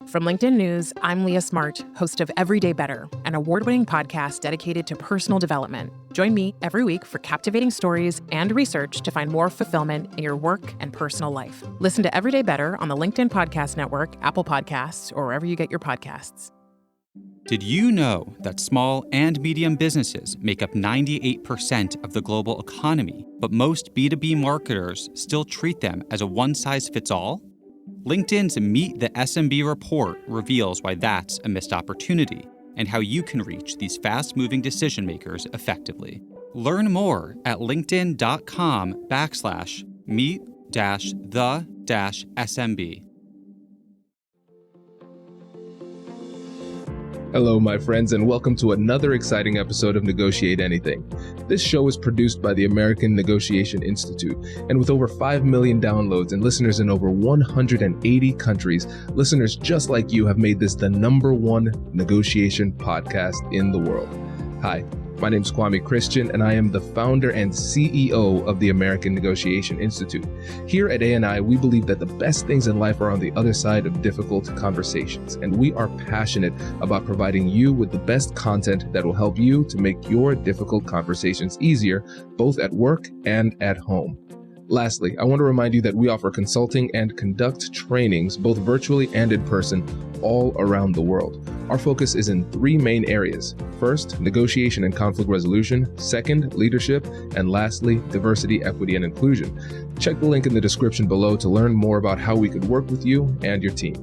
From LinkedIn News, I'm Leah Smart, host of Everyday Better, an award-winning podcast dedicated to personal development. Join me every week for captivating stories and research to find more fulfillment in your work and personal life. Listen to Everyday Better on the LinkedIn Podcast Network, Apple Podcasts, or wherever you get your podcasts. Did you know that small and medium businesses make up 98% of the global economy, but most B2B marketers still treat them as a one-size-fits-all? LinkedIn's Meet the SMB report reveals why that's a missed opportunity and how you can reach these fast-moving decision makers effectively. Learn more at linkedin.com/meet-the-SMB. Hello, my friends, and welcome to another exciting episode of Negotiate Anything. This show is produced by the American Negotiation Institute, and with over 5 million downloads and listeners in over 180 countries, listeners just like you have made this the #1 negotiation podcast in the world. Hi, my name is Kwame Christian, and I am the founder and CEO of the American Negotiation Institute. Here at ANI, we believe that the best things in life are on the other side of difficult conversations, and we are passionate about providing you with the best content that will help you to make your difficult conversations easier, both at work and at home. Lastly, I want to remind you that we offer consulting and conduct trainings, both virtually and in person, all around the world. Our focus is in 3 main areas. First, negotiation and conflict resolution. Second, leadership. And lastly, diversity, equity, and inclusion. Check the link in the description below to learn more about how we could work with you and your team.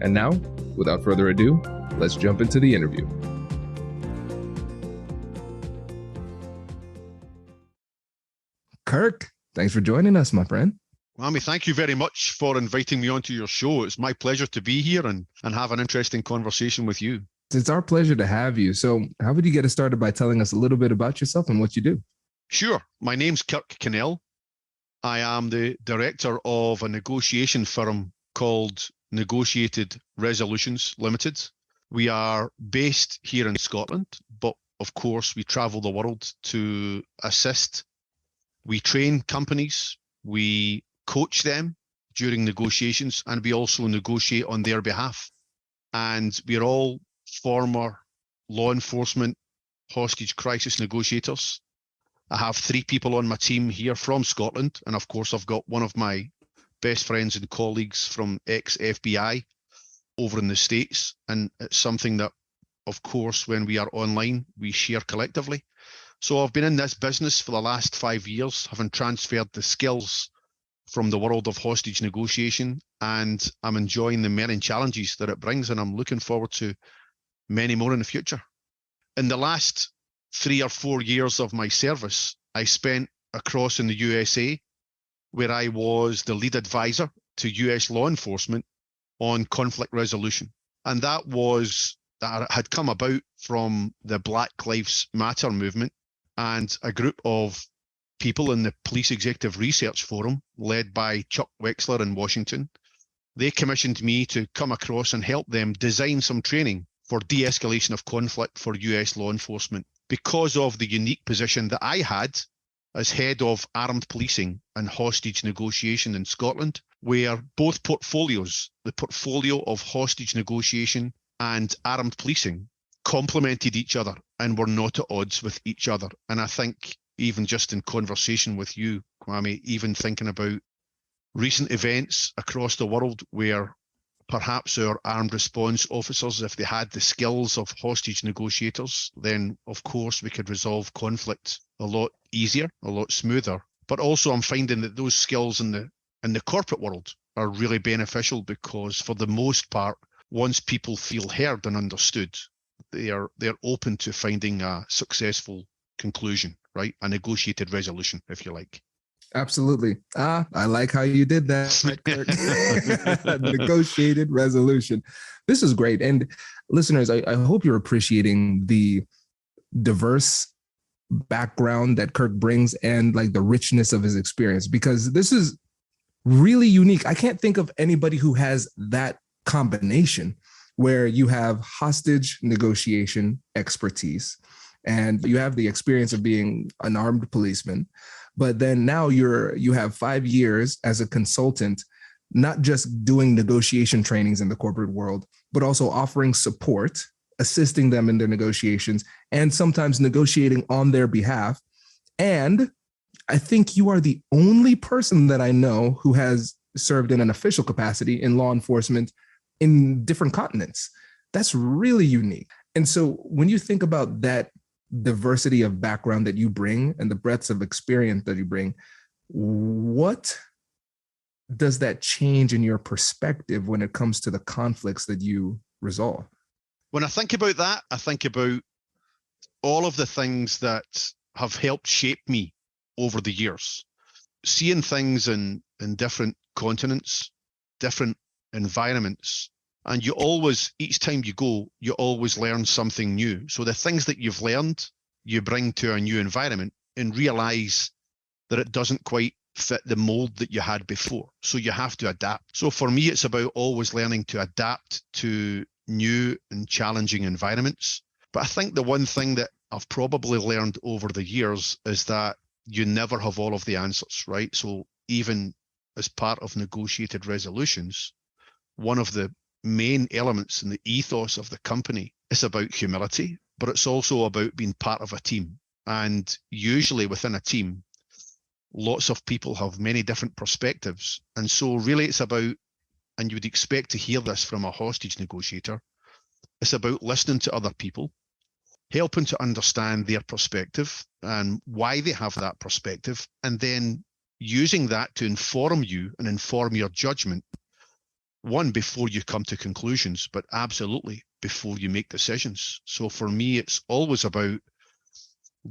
And now, without further ado, let's jump into the interview. Kirk, thanks for joining us, my friend. Kwame, thank you very much for inviting me onto your show. It's my pleasure to be here and have an interesting conversation with you. It's our pleasure to have you. So how would you get us started by telling us a little bit about yourself and what you do? Sure. My name's Kirk Kinnell. I am the director of a negotiation firm called Negotiated Resolutions Limited. We are based here in Scotland, but of course we travel the world to assist. We train companies, we coach them during negotiations, and we also negotiate on their behalf. And we're all former law enforcement hostage crisis negotiators. I have 3 people on my team here from Scotland, and of course I've got one of my best friends and colleagues from ex-FBI over in the States, and it's something that, of course, when we are online, we share collectively. So I've been in this business for the last 5 years, having transferred the skills from the world of hostage negotiation, and I'm enjoying the many challenges that it brings, and I'm looking forward to many more in the future. In the last 3 or 4 years of my service, I spent across in the USA, where I was the lead advisor to US law enforcement on conflict resolution. And that had come about from the Black Lives Matter movement, and a group of people in the Police Executive Research Forum, led by Chuck Wexler in Washington. They commissioned me to come across and help them design some training for de-escalation of conflict for US law enforcement, because of the unique position that I had as head of armed policing and hostage negotiation in Scotland, where both portfolios, the portfolio of hostage negotiation and armed policing, complemented each other and were not at odds with each other. And I think even just in conversation with you, Kwame, even thinking about recent events across the world where perhaps our armed response officers, if they had the skills of hostage negotiators, then of course we could resolve conflict a lot easier, a lot smoother. But also I'm finding that those skills in the corporate world are really beneficial, because for the most part, once people feel heard and understood, they're open to finding a successful conclusion, right? A negotiated resolution, if you like. Absolutely. I like how you did that, Kirk. Negotiated resolution. This is great. And listeners, I hope you're appreciating the diverse background that Kirk brings and like the richness of his experience, because this is really unique. I can't think of anybody who has that combination where you have hostage negotiation expertise and you have the experience of being an armed policeman, but then now you have 5 years as a consultant, not just doing negotiation trainings in the corporate world, but also offering support, assisting them in their negotiations, and sometimes negotiating on their behalf. And I think you are the only person that I know who has served in an official capacity in law enforcement in different continents. That's really unique. And so when you think about that diversity of background that you bring and the breadth of experience that you bring, what does that change in your perspective when it comes to the conflicts that you resolve? When I think about that, I think about all of the things that have helped shape me over the years. Seeing things in different continents, different environments, and you always, each time you go, you always learn something new. So the things that you've learned, you bring to a new environment and realize that it doesn't quite fit the mold that you had before. So you have to adapt. So for me, it's about always learning to adapt to new and challenging environments. But I think the one thing that I've probably learned over the years is that you never have all of the answers, right? So even as part of negotiated resolutions, one of the main elements in the ethos of the company is about humility, but it's also about being part of a team. And usually within a team, lots of people have many different perspectives. And so really it's about, and you would expect to hear this from a hostage negotiator, it's about listening to other people, helping to understand their perspective and why they have that perspective, and then using that to inform you and inform your judgment, one, before you come to conclusions, but absolutely before you make decisions. So for me, it's always about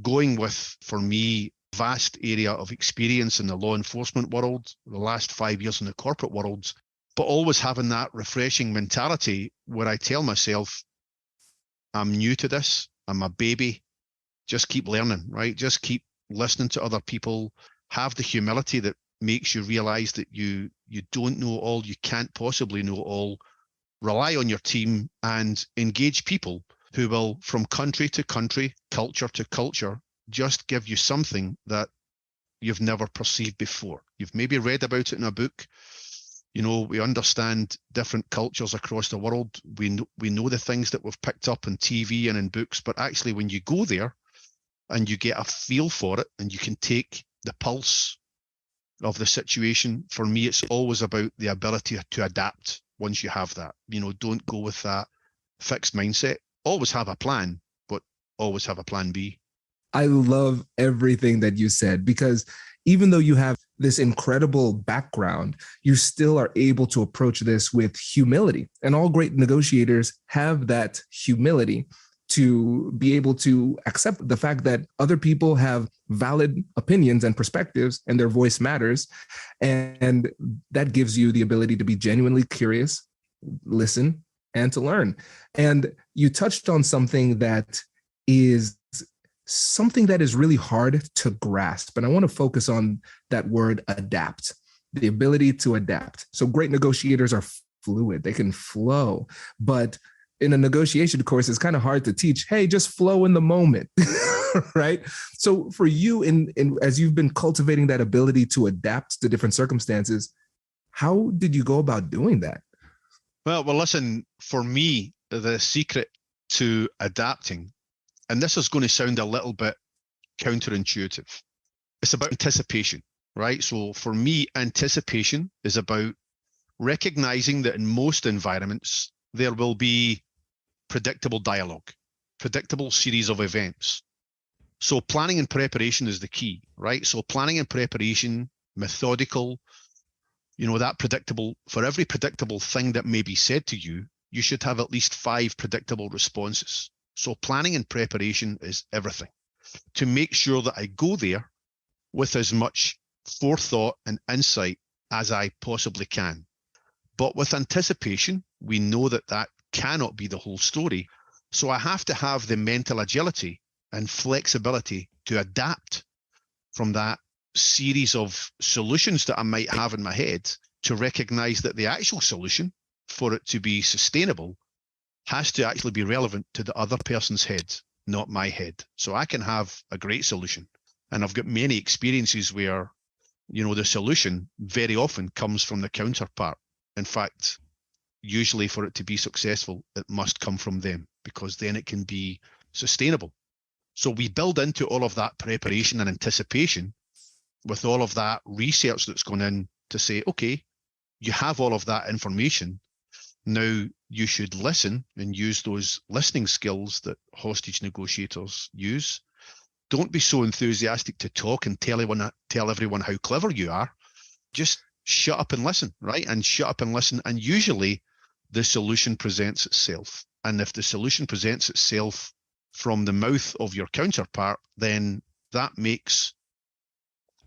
going with, for me, vast area of experience in the law enforcement world, the last 5 years in the corporate world, but always having that refreshing mentality where I tell myself, I'm new to this, I'm a baby, just keep learning, right? Just keep listening to other people, have the humility that makes you realize that you don't know all, you can't possibly know all. Rely on your team and engage people who will, from country to country, culture to culture, just give you something that you've never perceived before. You've maybe read about it in a book. You know, we understand different cultures across the world. We know the things that we've picked up on TV and in books, but actually when you go there and you get a feel for it and you can take the pulse of the situation, for me, it's always about the ability to adapt once you have that. You know, don't go with that fixed mindset. Always have a plan, but always have a plan B. I love everything that you said, because even though you have this incredible background, you still are able to approach this with humility. And all great negotiators have that humility to be able to accept the fact that other people have valid opinions and perspectives and their voice matters. And that gives you the ability to be genuinely curious, listen, and to learn. And you touched on something that is really hard to grasp. And I want to focus on that word adapt, the ability to adapt. So great negotiators are fluid, they can flow, but in a negotiation course, it's kind of hard to teach, hey, just flow in the moment, right? So for you, as you've been cultivating that ability to adapt to different circumstances, how did you go about doing that? Well, listen, for me, the secret to adapting, and this is going to sound a little bit counterintuitive, it's about anticipation, right? So for me, anticipation is about recognizing that in most environments, there will be predictable dialogue, predictable series of events. So planning and preparation is the key, right? So planning and preparation, methodical, you know, that predictable, for every predictable thing that may be said to you, you should have at least 5 predictable responses. So planning and preparation is everything to make sure that I go there with as much forethought and insight as I possibly can. But with anticipation, we know that that cannot be the whole story. So I have to have the mental agility and flexibility to adapt from that series of solutions that I might have in my head to recognize that the actual solution, for it to be sustainable, has to actually be relevant to the other person's head, not my head. So I can have a great solution. And I've got many experiences where, you know, the solution very often comes from the counterpart. In fact, usually for it to be successful, it must come from them, because then it can be sustainable. So we build into all of that preparation and anticipation with all of that research that's gone in to say, okay, you have all of that information. Now you should listen and use those listening skills that hostage negotiators use. Don't be so enthusiastic to talk and tell everyone how clever you are. Just shut up and listen, right? And shut up and listen. And usually the solution presents itself. And if the solution presents itself from the mouth of your counterpart, then that makes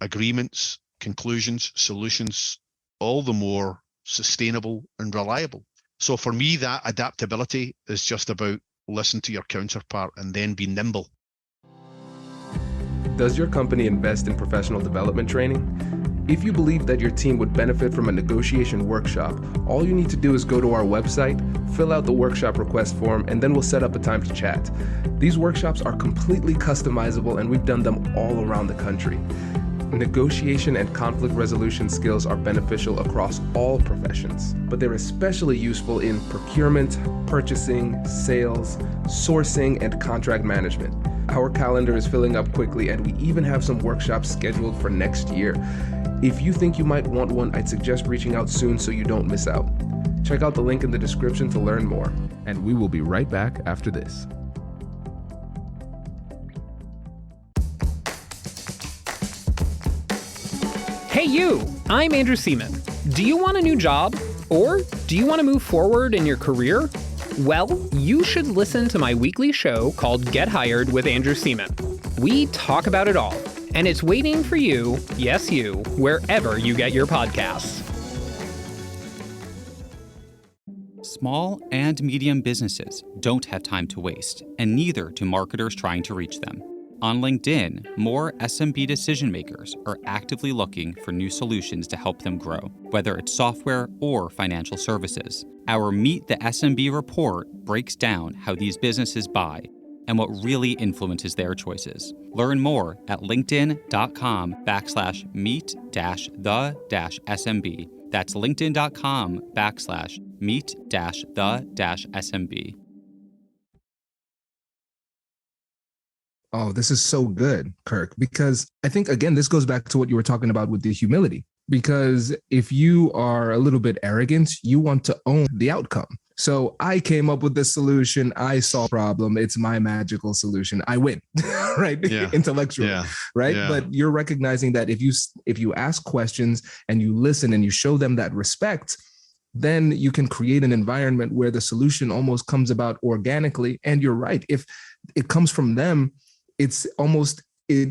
agreements, conclusions, solutions all the more sustainable and reliable. So for me, that adaptability is just about listen to your counterpart and then be nimble. Does your company invest in professional development training? If you believe that your team would benefit from a negotiation workshop, all you need to do is go to our website, fill out the workshop request form, and then we'll set up a time to chat. These workshops are completely customizable, and we've done them all around the country. Negotiation and conflict resolution skills are beneficial across all professions, but they're especially useful in procurement, purchasing, sales, sourcing, and contract management. Our calendar is filling up quickly, and we even have some workshops scheduled for next year. If you think you might want one, I'd suggest reaching out soon so you don't miss out. Check out the link in the description to learn more. And we will be right back after this. Hey you! I'm Andrew Seaman. Do you want a new job? Or do you want to move forward in your career? Well, you should listen to my weekly show called Get Hired with Andrew Seaman. We talk about it all, and it's waiting for you, yes you, wherever you get your podcasts. Small and medium businesses don't have time to waste, and neither do marketers trying to reach them. On LinkedIn, more SMB decision makers are actively looking for new solutions to help them grow, whether it's software or financial services. Our Meet the SMB report breaks down how these businesses buy and what really influences their choices. Learn more at linkedin.com/meet-the-SMB. That's linkedin.com/meet-the-SMB. Oh, this is so good, Kirk, because I think, again, this goes back to what you were talking about with the humility. Because if you are a little bit arrogant, you want to own the outcome. So I came up with this solution. I saw a problem. It's my magical solution. I win, right? Yeah. Intellectually, yeah. right? Yeah. But you're recognizing that if you ask questions and you listen and you show them that respect, then you can create an environment where the solution almost comes about organically. And you're right. If it comes from them, it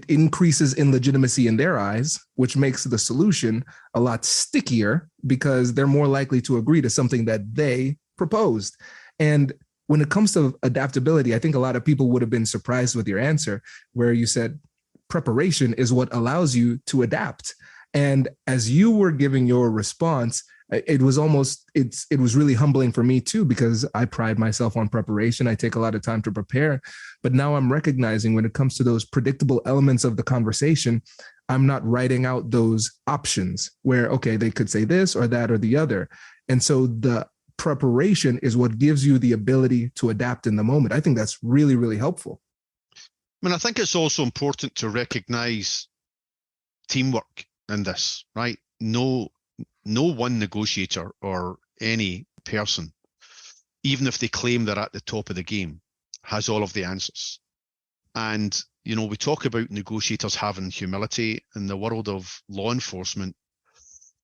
increases in legitimacy in their eyes, which makes the solution a lot stickier because they're more likely to agree to something that they proposed. And when it comes to adaptability, I think a lot of people would have been surprised with your answer, where you said preparation is what allows you to adapt. And as you were giving your response, it was really humbling for me too, because I pride myself on preparation. I take a lot of time to prepare, but now I'm recognizing when it comes to those predictable elements of the conversation, I'm not writing out those options where, okay, they could say this or that or the other. And so the preparation is what gives you the ability to adapt in the moment. I think that's really, really helpful. I mean, I think it's also important to recognize teamwork in this, right? No one negotiator or any person, even if they claim they're at the top of the game, has all of the answers. And, we talk about negotiators having humility in the world of law enforcement.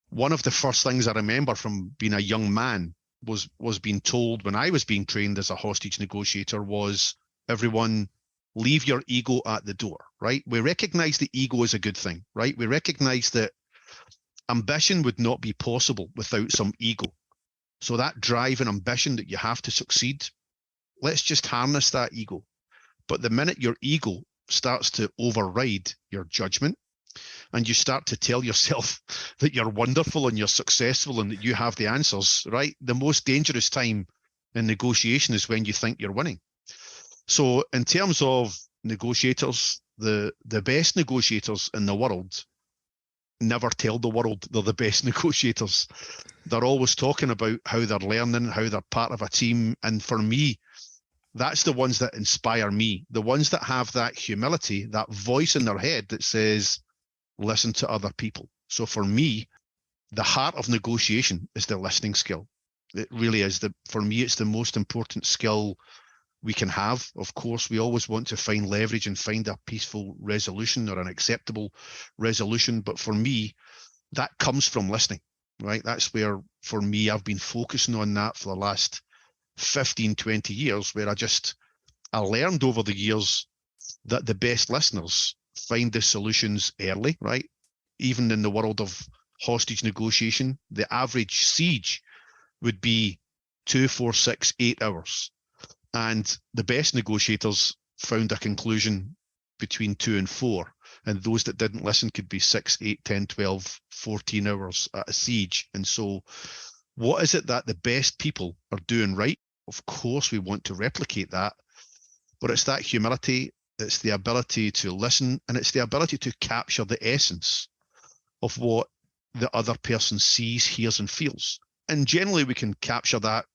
One of the first things I remember from being a young man was being told when I was being trained as a hostage negotiator was, everyone, leave your ego at the door, right? We recognize the ego is a good thing, right? We recognize that ambition would not be possible without some ego. So that drive and ambition that you have to succeed, let's just harness that ego. But the minute your ego starts to override your judgment and you start to tell yourself that you're wonderful and you're successful and that you have the answers, right? The most dangerous time in negotiation is when you think you're winning. So in terms of negotiators, the best negotiators in the world never tell the world they're the best negotiators. They're always talking about how they're learning, how they're part of a team. And for me, that's the ones that inspire me, the ones that have that humility, that voice in their head that says, listen to other people. So for me, the heart of negotiation is the listening skill. It really is. For me, it's the most important skill we can have. Of course, we always want to find leverage and find a peaceful resolution or an acceptable resolution. But for me, that comes from listening, right? That's where, for me, I've been focusing on that for the last 15, 20 years, where I learned over the years that the best listeners find the solutions early, right? Even in the world of hostage negotiation, the average siege would be 2, 4, 6, 8 hours. And the best negotiators found a conclusion between 2 and 4. And those that didn't listen could be 6, 8, 10, 12, 14 hours at a siege. And so what is it that the best people are doing right? Of course, we want to replicate that, but it's that humility, it's the ability to listen, and it's the ability to capture the essence of what the other person sees, hears, and feels. And generally we can capture that.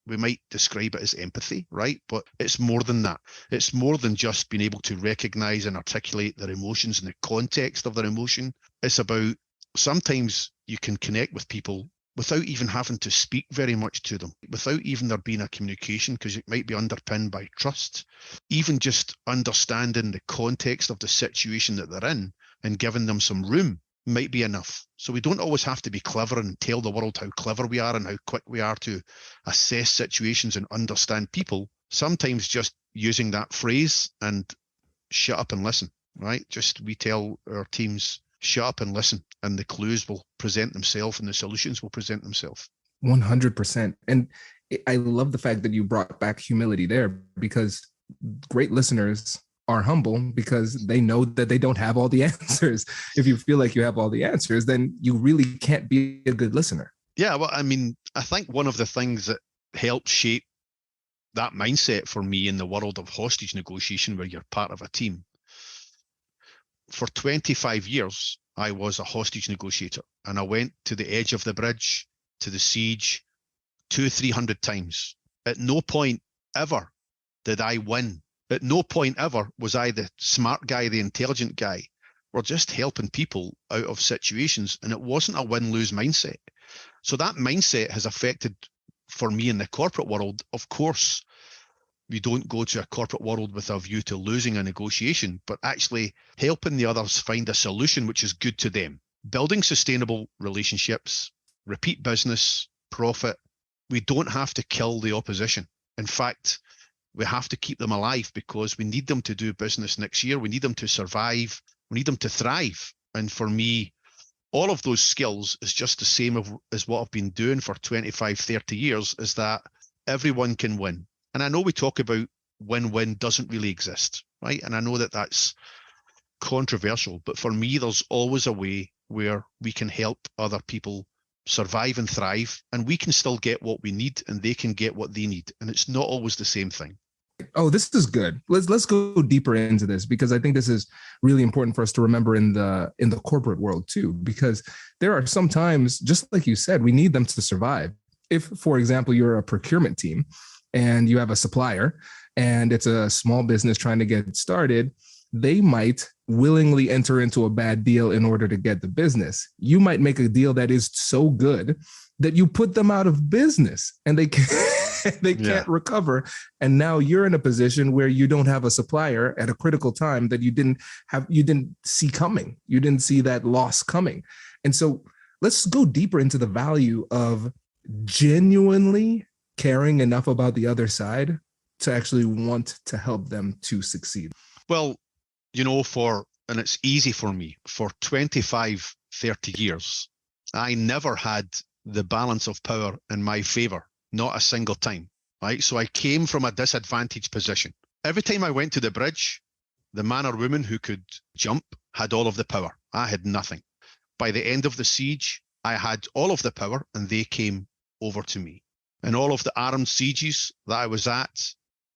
We might describe it as empathy, right? But it's more than that. It's more than just being able to recognize and articulate their emotions in the context of their emotion. It's about, sometimes you can connect with people without even having to speak very much to them, without even there being a communication, because it might be underpinned by trust. Even just understanding the context of the situation that they're in and giving them some room might be enough. So we don't always have to be clever and tell the world how clever we are and how quick we are to assess situations and understand people. Sometimes just using that phrase and shut up and listen, right? We tell our teams, shut up and listen, and the clues will present themselves and the solutions will present themselves. 100%. And I love the fact that you brought back humility there, because great listeners are humble because they know that they don't have all the answers. If you feel like you have all the answers, then you really can't be a good listener. Yeah, well, I mean, I think one of the things that helped shape that mindset for me in the world of hostage negotiation, where you're part of a team, for 25 years, I was a hostage negotiator, and I went to the edge of the bridge, to the siege, 200-300 times. At no point ever did I win. At no point ever was I the smart guy, the intelligent guy. We're just helping people out of situations, and it wasn't a win-lose mindset. So that mindset has affected, for me, in the corporate world. Of course, we don't go to a corporate world with a view to losing a negotiation, but actually helping the others find a solution which is good to them. Building sustainable relationships, repeat business, profit. We don't have to kill the opposition. In fact, we have to keep them alive, because we need them to do business next year. We need them to survive. We need them to thrive. And for me, all of those skills is just the same as what I've been doing for 25, 30 years, is that everyone can win. And I know we talk about win-win doesn't really exist, right? And I know that that's controversial, but for me, there's always a way where we can help other people survive and thrive, and we can still get what we need and they can get what they need. And it's not always the same thing. Oh, this is good. Let's go deeper into this, because I think this is really important for us to remember in the corporate world too, because there are some times, just like you said, we need them to survive. If, for example, you're a procurement team and you have a supplier and it's a small business trying to get started, they might willingly enter into a bad deal in order to get the business. You might make a deal that is so good that you put them out of business and they can't recover. And now you're in a position where you don't have a supplier at a critical time that you didn't see coming. You didn't see that loss coming. And so let's go deeper into the value of genuinely caring enough about the other side to actually want to help them to succeed. Well, and it's easy for me, for 25, 30 years, I never had the balance of power in my favor, not a single time, right? So I came from a disadvantaged position. Every time I went to the bridge, the man or woman who could jump had all of the power. I had nothing. By the end of the siege, I had all of the power and they came over to me. And all of the armed sieges that I was at,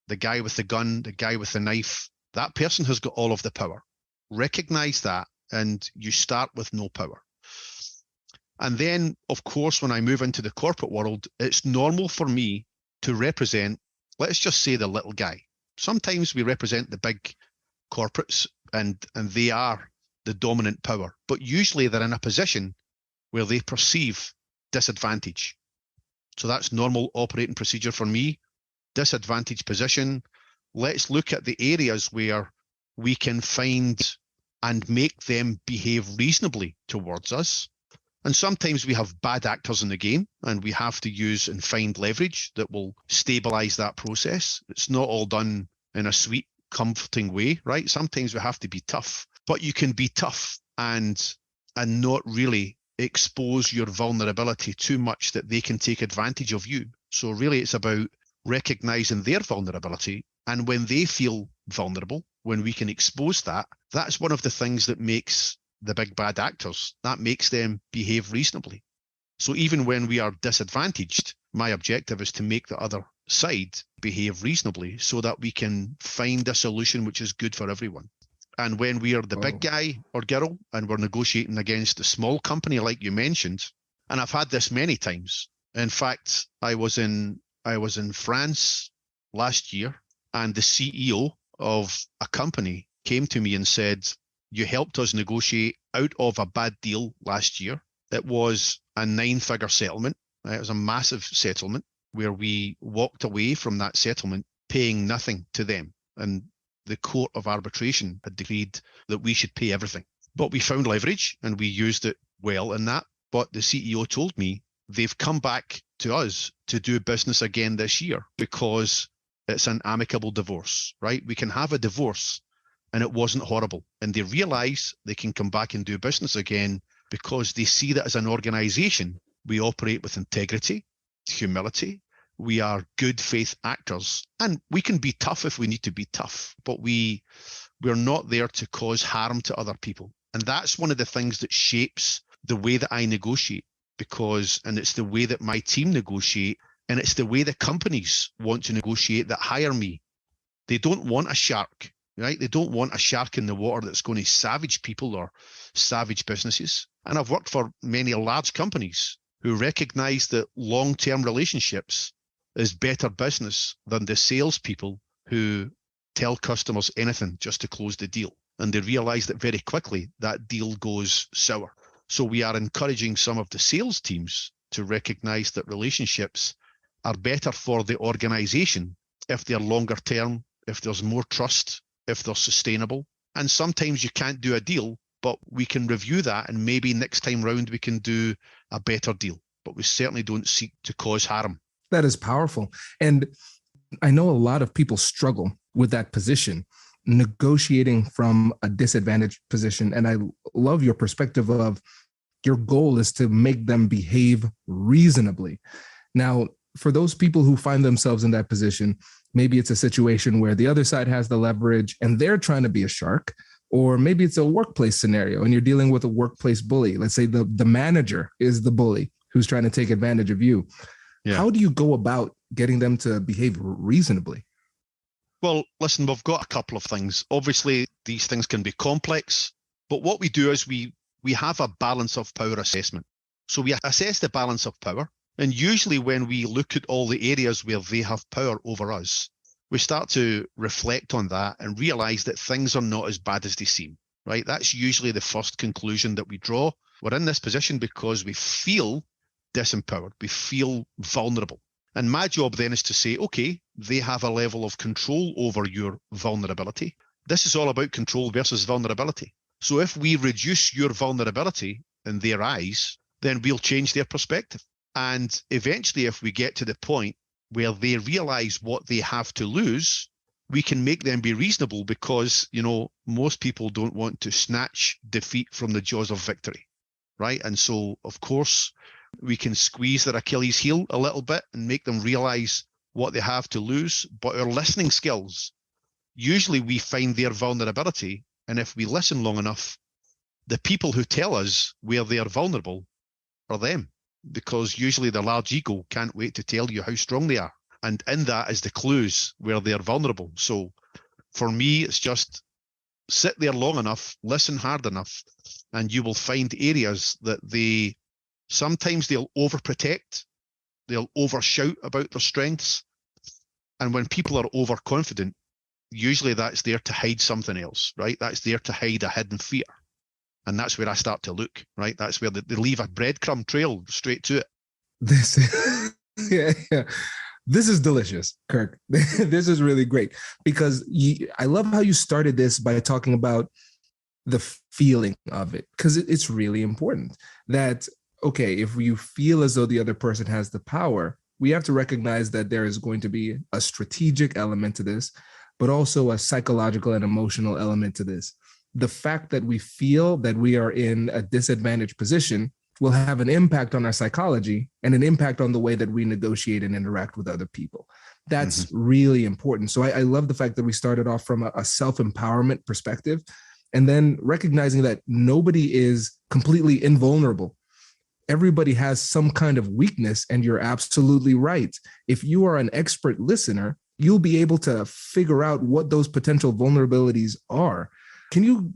the guy with the gun, the guy with the knife, that person has got all of the power. Recognize that, and you start with no power. And then, of course, when I move into the corporate world, it's normal for me to represent, let's just say, the little guy. Sometimes we represent the big corporates and they are the dominant power, but usually they're in a position where they perceive disadvantage. So that's normal operating procedure for me. Disadvantaged position. Let's look at the areas where we can find and make them behave reasonably towards us. And sometimes we have bad actors in the game and we have to use and find leverage that will stabilize that process. It's not all done in a sweet, comforting way, right? Sometimes we have to be tough, but you can be tough and not really expose your vulnerability too much that they can take advantage of you. So really it's about recognizing their vulnerability. And when they feel vulnerable, when we can expose that, that's one of the things that makes the big bad actors, that makes them behave reasonably. So even when we are disadvantaged, my objective is to make the other side behave reasonably so that we can find a solution which is good for everyone. And when we are the big guy or girl and we're negotiating against a small company, like you mentioned, and I've had this many times. In fact, I was in France last year, and the CEO of a company came to me and said, "You helped us negotiate out of a bad deal last year." It was a 9-figure settlement. It was a massive settlement where we walked away from that settlement paying nothing to them. And the court of arbitration had decreed that we should pay everything. But we found leverage and we used it well in that. But the CEO told me they've come back to us to do business again this year because it's an amicable divorce, right? We can have a divorce and it wasn't horrible. And they realize they can come back and do business again because they see that as an organization, we operate with integrity, humility. We are good faith actors, and we can be tough if we need to be tough, but we're not there to cause harm to other people. And that's one of the things that shapes the way that I negotiate, and it's the way that my team negotiate, and it's the way the companies want to negotiate that hire me. They don't want a shark, right? They don't want a shark in the water that's going to savage people or savage businesses. And I've worked for many large companies who recognize that long-term relationships is better business than the salespeople who tell customers anything just to close the deal. And they realize that very quickly that deal goes sour. So we are encouraging some of the sales teams to recognize that relationships are better for the organization if they're longer term, if there's more trust, if they're sustainable. And sometimes you can't do a deal, but we can review that and maybe next time round we can do a better deal. But we certainly don't seek to cause harm. That is powerful. And I know a lot of people struggle with that position, negotiating from a disadvantaged position. And I love your perspective of your goal is to make them behave reasonably. Now, for those people who find themselves in that position, maybe it's a situation where the other side has the leverage and they're trying to be a shark, or maybe it's a workplace scenario and you're dealing with a workplace bully. Let's say the manager is the bully who's trying to take advantage of you. Yeah. How do you go about getting them to behave reasonably? Well, listen, we've got a couple of things. Obviously, these things can be complex, but what we do is we have a balance of power assessment. So we assess the balance of power. And usually when we look at all the areas where they have power over us, we start to reflect on that and realize that things are not as bad as they seem, right? That's usually the first conclusion that we draw. We're in this position because we feel disempowered, we feel vulnerable. And my job then is to say, okay, they have a level of control over your vulnerability. This is all about control versus vulnerability. So if we reduce your vulnerability in their eyes, then we'll change their perspective. And eventually, if we get to the point where they realize what they have to lose, we can make them be reasonable because, most people don't want to snatch defeat from the jaws of victory, right? And so, of course, we can squeeze their Achilles heel a little bit and make them realize what they have to lose. But our listening skills, usually we find their vulnerability. And if we listen long enough, the people who tell us where they are vulnerable are them, because usually the large ego can't wait to tell you how strong they are. And in that is the clues where they're vulnerable. So for me, it's just sit there long enough, listen hard enough, and you will find areas that they Sometimes they'll overprotect, they'll overshout about their strengths. And when people are overconfident, usually that's there to hide something else, right? That's there to hide a hidden fear. And that's where I start to look, right? That's where they leave a breadcrumb trail straight to it. This, yeah. This is delicious, Kirk. This is really great because I love how you started this by talking about the feeling of it, because it's really important that, okay, if you feel as though the other person has the power, we have to recognize that there is going to be a strategic element to this, but also a psychological and emotional element to this. The fact that we feel that we are in a disadvantaged position will have an impact on our psychology and an impact on the way that we negotiate and interact with other people. That's really important. So I love the fact that we started off from a self-empowerment perspective, and then recognizing that nobody is completely invulnerable. Everybody has some kind of weakness, and you're absolutely right. If you are an expert listener, you'll be able to figure out what those potential vulnerabilities are. Can you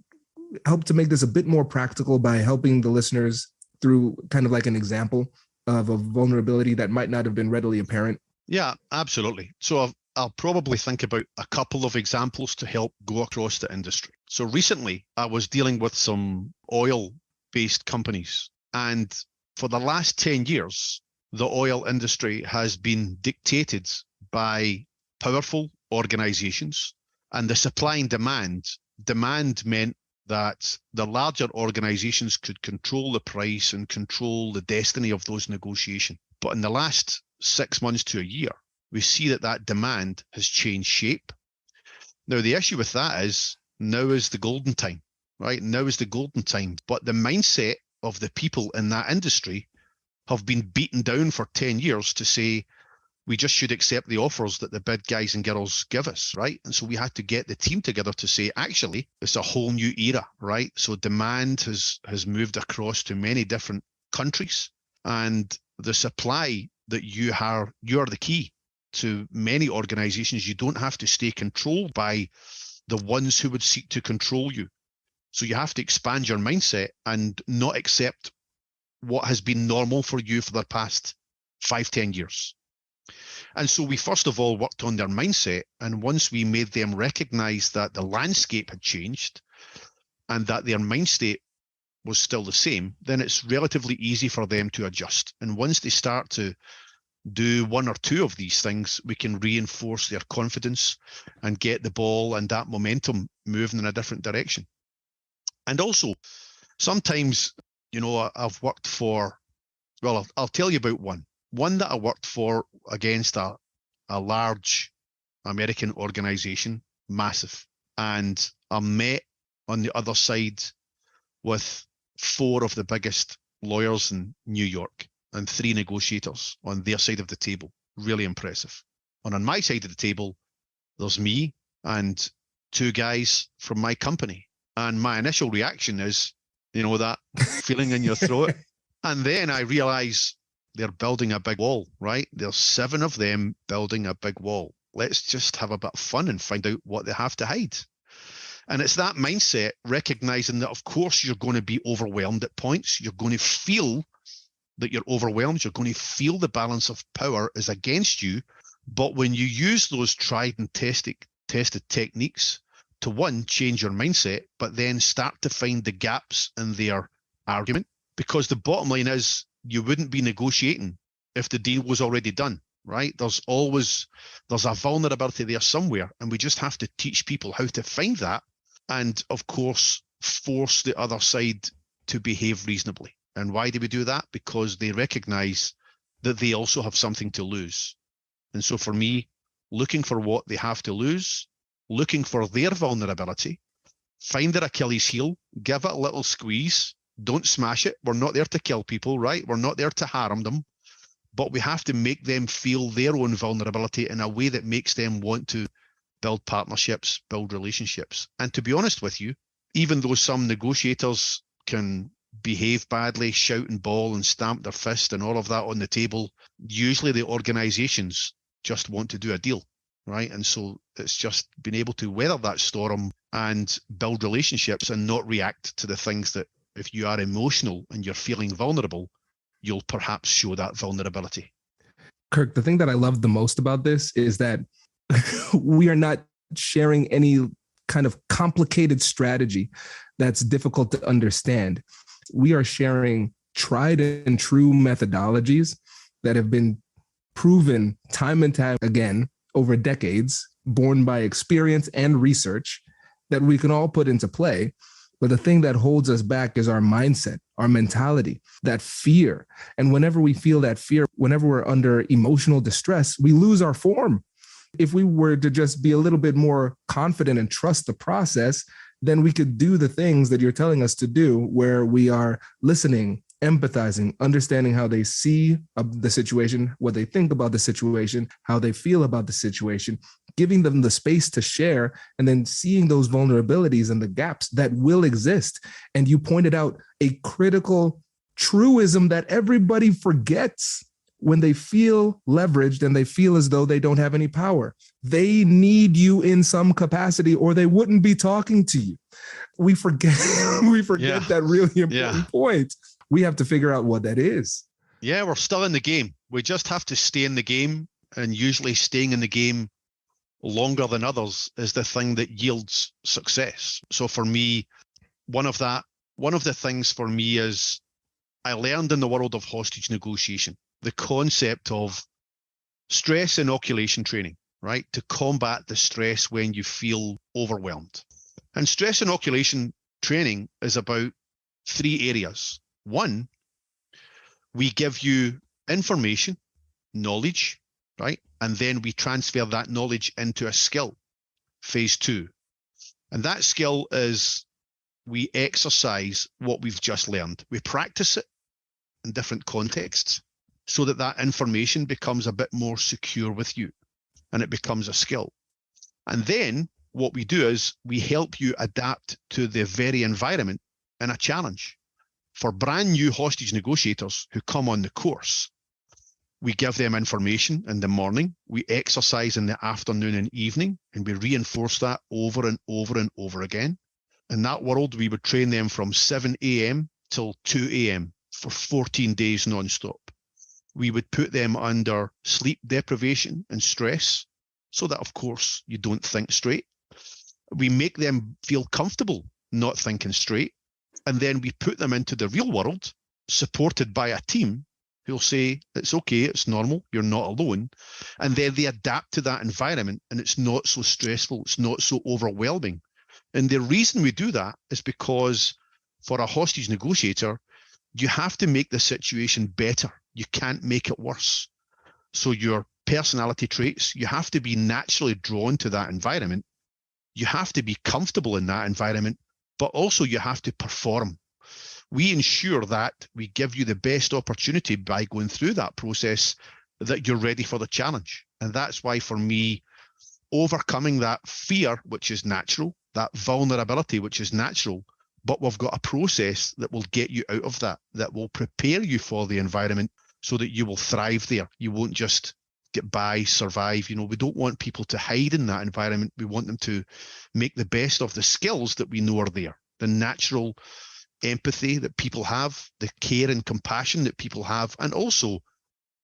help to make this a bit more practical by helping the listeners through kind of like an example of a vulnerability that might not have been readily apparent? Yeah, absolutely. So I'll probably think about a couple of examples to help go across the industry. So recently, I was dealing with some oil-based companies, and for the last 10 years, the oil industry has been dictated by powerful organizations, and the supply and demand meant that the larger organizations could control the price and control the destiny of those negotiations. But in the last 6 months to a year, we see that demand has changed shape. Now, the issue with that is now is the golden time, right? Now is the golden time. But the mindset of the people in that industry have been beaten down for 10 years to say, we just should accept the offers that the big guys and girls give us, right? And so we had to get the team together to say, actually, it's a whole new era, right? So demand has moved across to many different countries, and the supply that you're the key to many organizations. You don't have to stay controlled by the ones who would seek to control you. So you have to expand your mindset and not accept what has been normal for you for the past 5-10 years. And so we first of all worked on their mindset. And once we made them recognize that the landscape had changed and that their mind state was still the same, then it's relatively easy for them to adjust. And once they start to do one or two of these things, we can reinforce their confidence and get the ball and that momentum moving in a different direction. And also, sometimes, I've worked for, I'll tell you about one that I worked for against a large American organization, massive. And I met on the other side with 4 of the biggest lawyers in New York and 3 negotiators on their side of the table. Really impressive. And on my side of the table, there's me and 2 guys from my company. And my initial reaction is, that feeling in your throat. And then I realize they're building a big wall, right? There's 7 of them building a big wall. Let's just have a bit of fun and find out what they have to hide. And it's that mindset, recognizing that, of course, you're going to be overwhelmed at points. You're going to feel that you're overwhelmed. You're going to feel the balance of power is against you. But when you use those tried and tested techniques to, one, change your mindset, but then start to find the gaps in their argument, because the bottom line is you wouldn't be negotiating if the deal was already done, right? There's a vulnerability there somewhere, and we just have to teach people how to find that and, of course, force the other side to behave reasonably. And why do we do that? Because they recognize that they also have something to lose. And so for me, looking for what they have to lose, looking for their vulnerability, find their Achilles heel, give it a little squeeze, don't smash it. We're not there to kill people, right? We're not there to harm them, but we have to make them feel their own vulnerability in a way that makes them want to build partnerships, build relationships. And to be honest with you, even though some negotiators can behave badly, shout and bawl and stamp their fist and all of that on the table, usually the organizations just want to do a deal, right? And so it's just being able to weather that storm and build relationships and not react to the things that, if you are emotional and you're feeling vulnerable, you'll perhaps show that vulnerability. Kirk, the thing that I love the most about this is that we are not sharing any kind of complicated strategy that's difficult to understand. We are sharing tried and true methodologies that have been proven time and time again over decades, born by experience and research that we can all put into play. But the thing that holds us back is our mindset, our mentality, that fear. And whenever we feel that fear, whenever we're under emotional distress, we lose our form. If we were to just be a little bit more confident and trust the process, then we could do the things that you're telling us to do, where we are listening, empathizing, understanding how they see the situation, what they think about the situation, how they feel about the situation, giving them the space to share, and then seeing those vulnerabilities and the gaps that will exist. And you pointed out a critical truism that everybody forgets when they feel leveraged and they feel as though they don't have any power. They need you in some capacity or they wouldn't be talking to you. We forget that really important point. We have to figure out what that is. Yeah, we're still in the game. We just have to stay in the game, and usually staying in the game longer than others is the thing that yields success. So for me, one of the things for me is I learned in the world of hostage negotiation the concept of stress inoculation training, right? To combat the stress when you feel overwhelmed. And stress inoculation training is about 3 areas. 1, we give you information, knowledge, right? And then we transfer that knowledge into a skill, phase 2. And that skill is we exercise what we've just learned. We practice it in different contexts so that that information becomes a bit more secure with you and it becomes a skill. And then what we do is we help you adapt to the very environment in a challenge. For brand new hostage negotiators who come on the course, we give them information in the morning, we exercise in the afternoon and evening, and we reinforce that over and over and over again. In that world, we would train them from 7 a.m. till 2 a.m. for 14 days non-stop. We would put them under sleep deprivation and stress so that, of course, you don't think straight. We make them feel comfortable not thinking straight. And then we put them into the real world, supported by a team who'll say, it's okay, it's normal, you're not alone. And then they adapt to that environment and it's not so stressful, it's not so overwhelming. And the reason we do that is because for a hostage negotiator, you have to make the situation better. You can't make it worse. So your personality traits, you have to be naturally drawn to that environment. You have to be comfortable in that environment, but also you have to perform. We ensure that we give you the best opportunity by going through that process that you're ready for the challenge. And that's why for me, overcoming that fear, which is natural, that vulnerability, which is natural, but we've got a process that will get you out of that, that will prepare you for the environment so that you will thrive there. You won't just get by, survive. You know, we don't want people to hide in that environment. We want them to make the best of the skills that we know are there, the natural empathy that people have, the care and compassion that people have, and also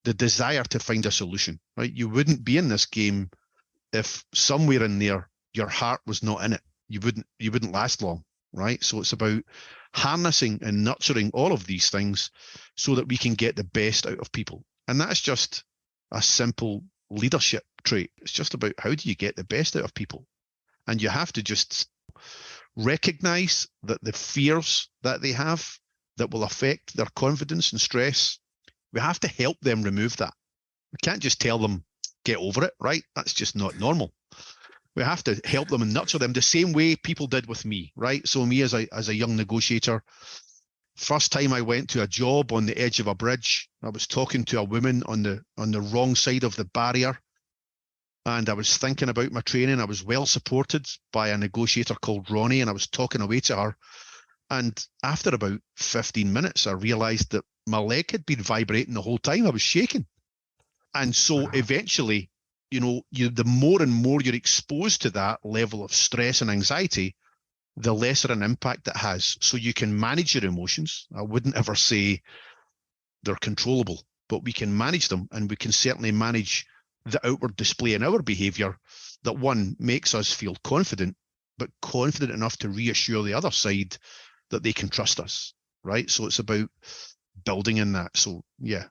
the desire to find a solution, right? You wouldn't be in this game if somewhere in there your heart was not in it. You wouldn't last long, right? So it's about harnessing and nurturing all of these things so that we can get the best out of people. And that's just a simple leadership trait. It's just about how do you get the best out of people? And you have to just recognize that the fears that they have that will affect their confidence and stress, we have to help them remove that. We can't just tell them, get over it, right? That's just not normal. We have to help them and nurture them the same way people did with me, right? So me as a young negotiator, first time I went to a job on the edge of a bridge, I was talking to a woman on the wrong side of the barrier. And I was thinking about my training. I was well supported by a negotiator called Ronnie, and I was talking away to her. And after about 15 minutes, I realized that my leg had been vibrating the whole time. I was shaking. And so eventually, you know, the more and more you're exposed to that level of stress and anxiety, the lesser an impact it has. So you can manage your emotions. I wouldn't ever say they're controllable, but we can manage them, and we can certainly manage the outward display in our behaviour that, one, makes us feel confident, but confident enough to reassure the other side that they can trust us, right? So it's about building in that. So yeah,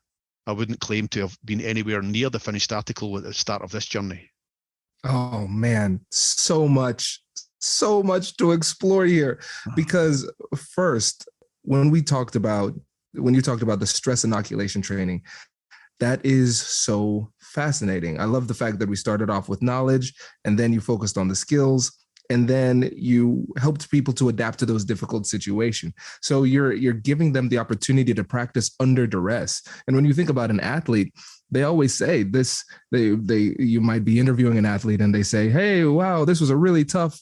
I wouldn't claim to have been anywhere near the finished article at the start of this journey. Oh man, so much to explore here. Because first, when you talked about the stress inoculation training, that is so fascinating. I love the fact that we started off with knowledge, and then you focused on the skills, and then you helped people to adapt to those difficult situations. So you're giving them the opportunity to practice under duress. And when you think about an athlete, they always say this, you might be interviewing an athlete and they say, hey, wow, this was a really tough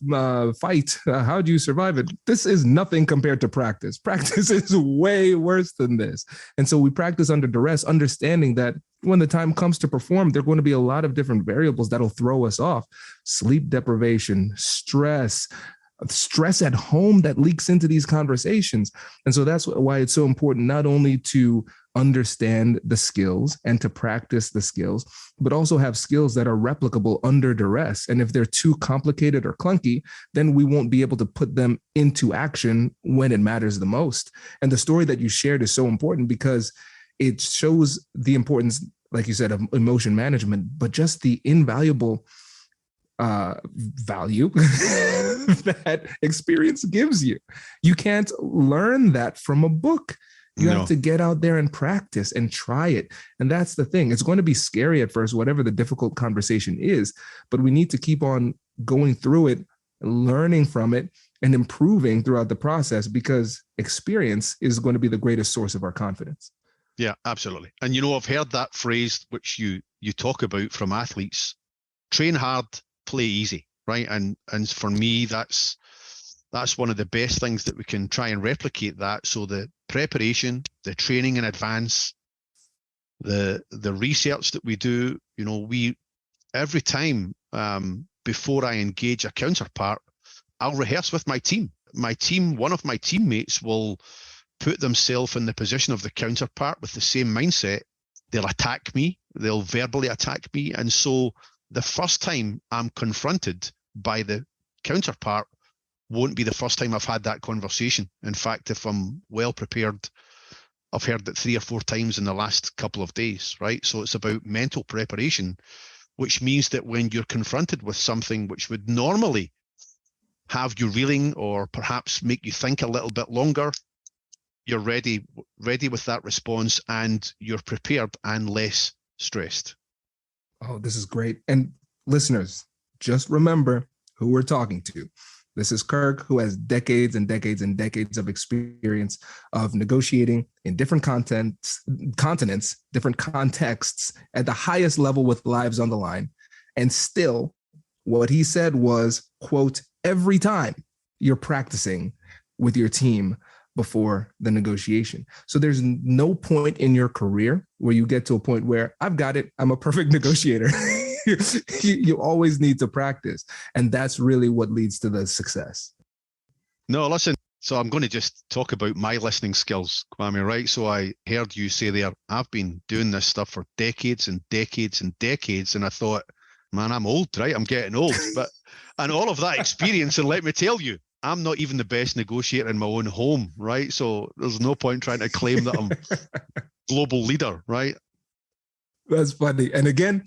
fight. How'd you survive it? This is nothing compared to practice. Practice is way worse than this. And so we practice under duress, understanding that when the time comes to perform, there are going to be a lot of different variables that'll throw us off. Sleep deprivation, stress at home that leaks into these conversations. And so that's why it's so important not only to understand the skills and to practice the skills, but also have skills that are replicable under duress. And if they're too complicated or clunky, then we won't be able to put them into action when it matters the most. And the story that you shared is so important because it shows the importance, like you said, of emotion management, but just the invaluable value that experience gives you. You can't learn that from a book. You have to get out there and practice and try it. And that's the thing. It's going to be scary at first, whatever the difficult conversation is, but we need to keep on going through it, learning from it, and improving throughout the process, because experience is going to be the greatest source of our confidence. Yeah, absolutely. And I've heard that phrase, which you talk about from athletes: train hard, play easy, right? And for me, that's one of the best things that we can try and replicate that. So the preparation, the training in advance, the research that we do, we every time before I engage a counterpart, I'll rehearse with my team. One of my teammates will put themselves in the position of the counterpart with the same mindset. They'll attack me, they'll verbally attack me. And so the first time I'm confronted by the counterpart won't be the first time I've had that conversation. In fact, if I'm well prepared, I've heard it 3 or 4 times in the last couple of days, right? So it's about mental preparation, which means that when you're confronted with something which would normally have you reeling or perhaps make you think a little bit longer, you're ready with that response, and you're prepared and less stressed. Oh, this is great. And listeners, just remember who we're talking to. This is Kirk, who has decades and decades and decades of experience of negotiating in different continents, different contexts at the highest level with lives on the line. And still, what he said was, quote, every time you're practicing with your team before the negotiation. So there's no point in your career where you get to a point where I've got it, I'm a perfect negotiator. You always need to practice. And that's really what leads to the success. No, listen. So I'm going to just talk about my listening skills, Kwame, right? So I heard you say there, I've been doing this stuff for decades and decades and decades. And I thought, man, I'm old, right? I'm getting old. And all of that experience, and let me tell you, I'm not even the best negotiator in my own home, right? So there's no point trying to claim that I'm global leader, right? That's funny. And again,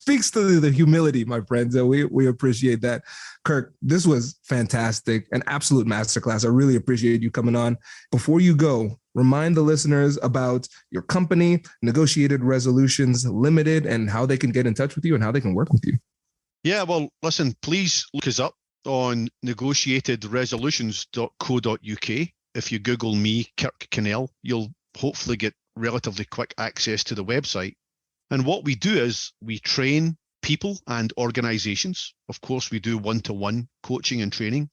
speaks to the humility, my friends. And we appreciate that. Kirk, this was fantastic, an absolute masterclass. I really appreciate you coming on. Before you go, remind the listeners about your company, Negotiated Resolutions Limited, and how they can get in touch with you and how they can work with you. Yeah, well, listen, please look us up on negotiatedresolutions.co.uk. If you Google me, Kirk Kinnell, you'll hopefully get relatively quick access to the website. And what we do is we train people and organizations. Of course, we do one-to-one coaching and training.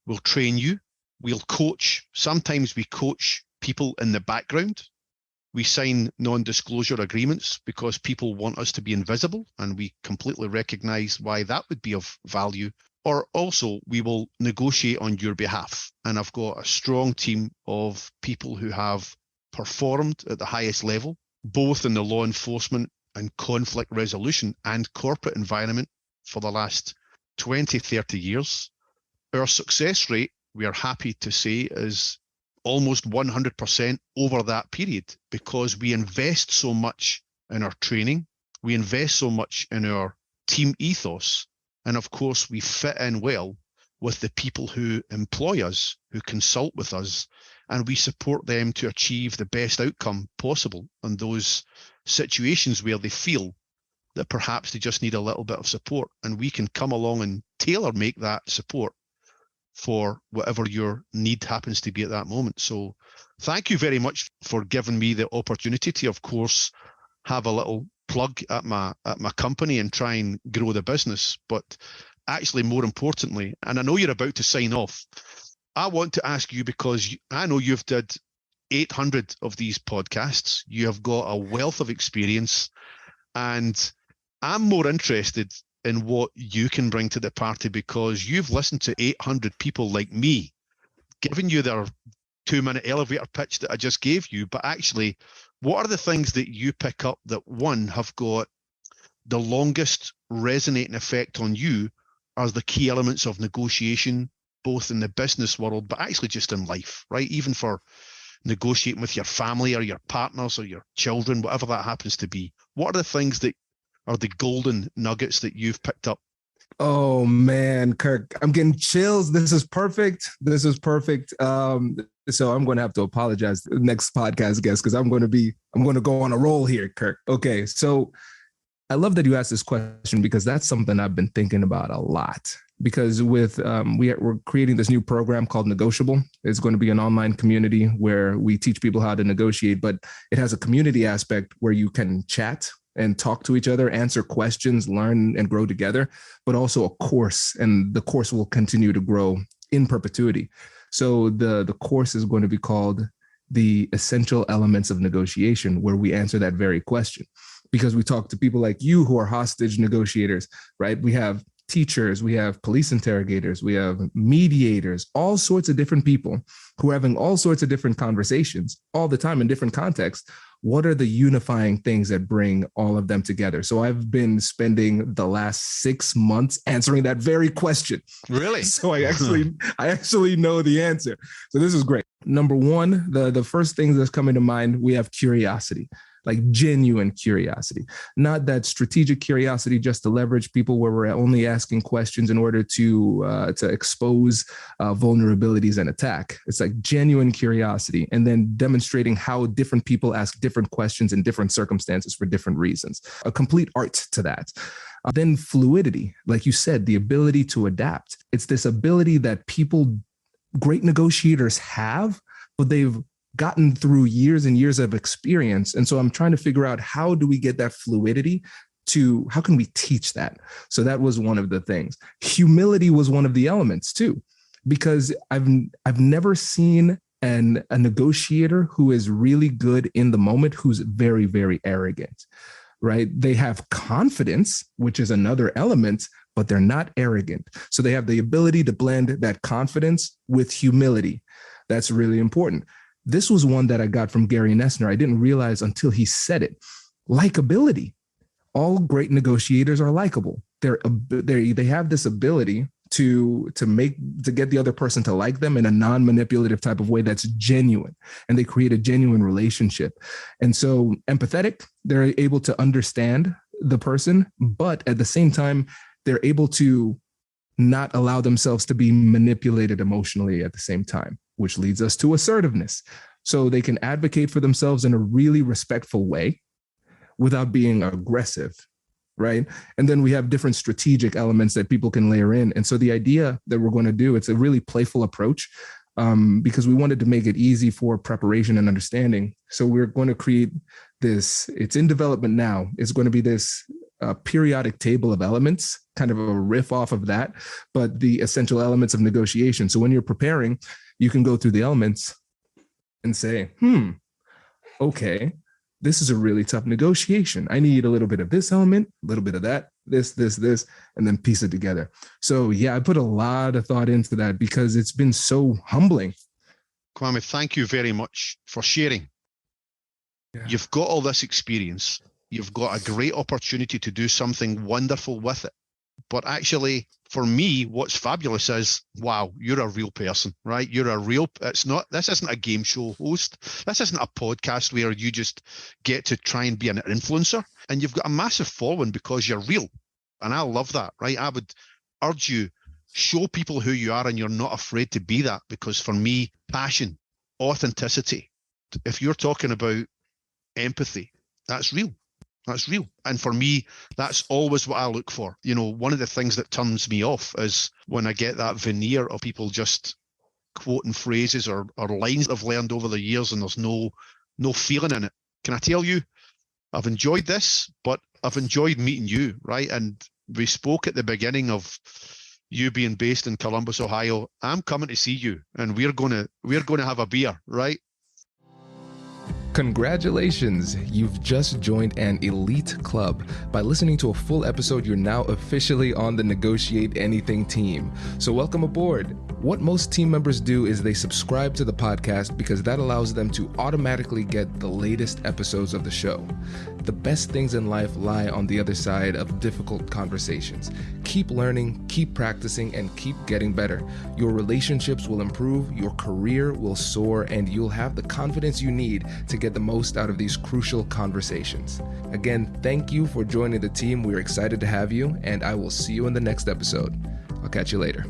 We'll train you. We'll coach. Sometimes we coach people in the background. We sign non-disclosure agreements because people want us to be invisible, and we completely recognize why that would be of value. Or also, we will negotiate on your behalf. And I've got a strong team of people who have performed at the highest level, both in the law enforcement and conflict resolution and corporate environment for the last 20, 30 years. Our success rate, we are happy to say, is almost 100% over that period, because we invest so much in our training, we invest so much in our team ethos, and of course we fit in well with the people who employ us, who consult with us, and we support them to achieve the best outcome possible in those situations where they feel that perhaps they just need a little bit of support, and we can come along and tailor make that support for whatever your need happens to be at that moment. So thank you very much for giving me the opportunity to, of course, have a little plug at my company and try and grow the business. But actually, more importantly, and I know you're about to sign off, I want to ask you, because I know you've did 800 of these podcasts, you have got a wealth of experience, and I'm more interested in what you can bring to the party, because you've listened to 800 people like me, giving you their 2-minute elevator pitch that I just gave you. But actually, what are the things that you pick up that, one, have got the longest resonating effect on you as the key elements of negotiation, both in the business world, but actually just in life, right? Even for negotiating with your family or your partners or your children, whatever that happens to be. What are the things that are the golden nuggets that you've picked up? Oh man, Kirk, I'm getting chills. This is perfect. So I'm going to have to apologize to the next podcast guest, because I'm going to go on a roll here, Kirk. Okay. So I love that you asked this question, because that's something I've been thinking about a lot. Because with we're creating this new program called Negotiable. It's going to be an online community where we teach people how to negotiate, but it has a community aspect where you can chat and talk to each other, answer questions, learn and grow together, but also a course, and the course will continue to grow in perpetuity. So the course is going to be called The Essential Elements of Negotiation, where we answer that very question, because we talk to people like you who are hostage negotiators, right? We have teachers, we have police interrogators, we have mediators, all sorts of different people who are having all sorts of different conversations all the time in different contexts. What are the unifying things that bring all of them together? So I've been spending the last 6 months answering that very question. Really? So I actually know the answer. So this is great. Number one, the first thing that's coming to mind, we have curiosity. Like genuine curiosity, not that strategic curiosity just to leverage people where we're only asking questions in order to expose vulnerabilities and attack. It's like genuine curiosity, and then demonstrating how different people ask different questions in different circumstances for different reasons. A complete art to that. Then fluidity, like you said, the ability to adapt. It's this ability that great negotiators have, but they've gotten through years and years of experience. And so I'm trying to figure out, how do we get that fluidity how can we teach that? So that was one of the things. Humility was one of the elements too, because I've never seen a negotiator who is really good in the moment, who's very, very arrogant, right? They have confidence, which is another element, but they're not arrogant. So they have the ability to blend that confidence with humility. That's really important. This was one that I got from Gary Nessner. I didn't realize until he said it. Likability. All great negotiators are likable. They have this ability to get the other person to like them in a non-manipulative type of way that's genuine, and they create a genuine relationship. And so empathetic, they're able to understand the person, but at the same time, they're able to not allow themselves to be manipulated emotionally at the same time, which leads us to assertiveness. So they can advocate for themselves in a really respectful way without being aggressive, right? And then we have different strategic elements that people can layer in. And so the idea that we're going to do, it's a really playful approach, because we wanted to make it easy for preparation and understanding. So we're going to create this, it's in development now. It's going to be this periodic table of elements, kind of a riff off of that, but the essential elements of negotiation. So when you're preparing, you can go through the elements and say, okay, this is a really tough negotiation. I need a little bit of this element, a little bit of that, this, and then piece it together. So yeah, I put a lot of thought into that, because it's been so humbling. Kwame, thank you very much for sharing You've got all this experience. You've got a great opportunity to do something wonderful with it. But actually, for me, what's fabulous is, wow, you're a real person, right? This isn't a game show host. This isn't a podcast where you just get to try and be an influencer. And you've got a massive following because you're real. And I love that, right? I would urge you, show people who you are and you're not afraid to be that. Because for me, passion, authenticity, if you're talking about empathy, that's real. That's real. And for me, that's always what I look for. You know, one of the things that turns me off is when I get that veneer of people just quoting phrases or lines I've learned over the years and there's no feeling in it. Can I tell you, I've enjoyed this, but I've enjoyed meeting you, right? And we spoke at the beginning of you being based in Columbus, Ohio. I'm coming to see you and we're gonna have a beer, right? Congratulations! You've just joined an elite club. By listening to a full episode, you're now officially on the Negotiate Anything team. So welcome aboard. What most team members do is they subscribe to the podcast because that allows them to automatically get the latest episodes of the show. The best things in life lie on the other side of difficult conversations. Keep learning, keep practicing, and keep getting better. Your relationships will improve, your career will soar, and you'll have the confidence you need to get the most out of these crucial conversations. Again, thank you for joining the team. We're excited to have you, and I will see you in the next episode. I'll catch you later.